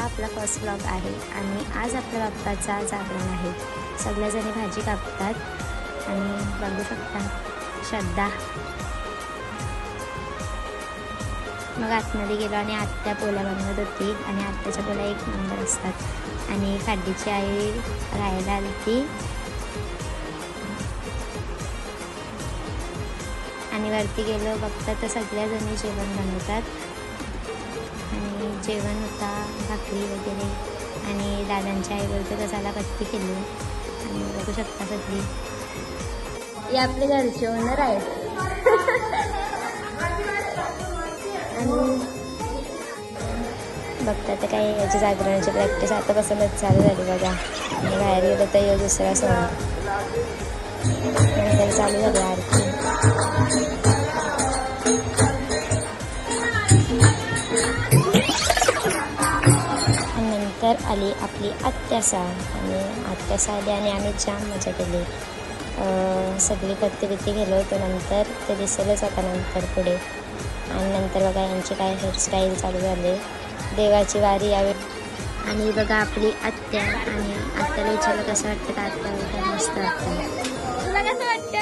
आपला first vlog आहे आणि आज आपल्या बाप्पाचा जागरण आहे. सगळ्याजणी भाजी कापतात आणि बघू शकता श्रद्धा. मग आतमध्ये गेलो आणि आत्या पोळ्या बनवत होती आणि आत्याच्या पोळ्या एक नंबर असतात. आणि खाडीची आई राहायला आली ती आणि वरती गेलो बघता तर सगळ्याजणी जेवण बनवतात. आणि जेवण होता भाकरी वगैरे आणि दादांची आई बोलते कसाला कत्ती केली आणि बघू शकता सगळी हे आपले घरचे ओनर आहेत. आणि बघता तर काही याची जागरणाची प्रॅक्टिस आता पासूनच चालू झाली बघा. आणि बाहेर गेलो तर यो दुसरा सोहळा नंतर चालू झाली आरती. नंतर आली आपली आत्यासा आणि आत्यासा आली आणि आम्ही जाम मजा केली. सगळी कत्ती गेलो होतो नंतर ते दिसेलच आता नंतर पुढे. आणि नंतर बघा यांची काय हेअरस्टाईल चालू झाली. देवाची वारी यावेळी. आणि बघा आपली आत्या आणि आत्याला विचारलं कसं वाटतं का आत्या मस्त वाटतं. तुला कसं वाटतं?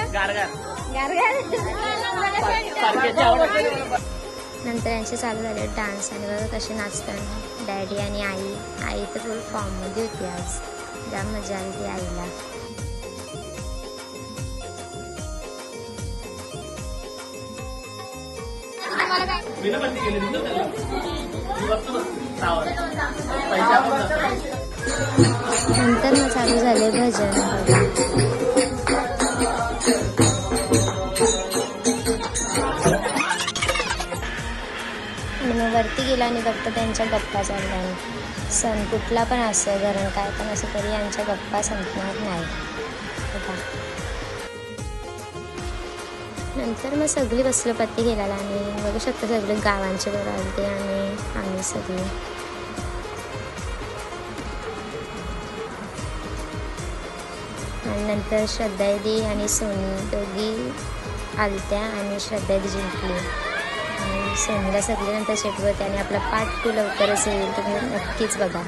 नंतर यांचे चालू झाले डान्स आणि बघा कसे नाचताना डॅडी आणि आई तर फुल फॉर्ममध्ये होती आज. जाम मजा आली ती आईला. नंतर मग चालू झाले भजन. आणि मग वरती गेला आणि फक्त त्यांच्या गप्पा चालल्या. सण कुठला पण असं घरण काय पण असं तरी यांच्या गप्पा संपणार नाही बघा. नंतर मग सगळी बसलो पत्ती गेला आणि बघू शकता सगळे गावांचे बरं आलते आणि आम्ही सगळे. आणि नंतर श्रद्धादी आणि सोनी दोघी आलत्या आणि श्रद्धादी जिंकली. आणि सोनीला सगळी नंतर शेटवते आणि आपला पार्ट 2 लवकरच येईल, तुम्ही नक्कीच बघा.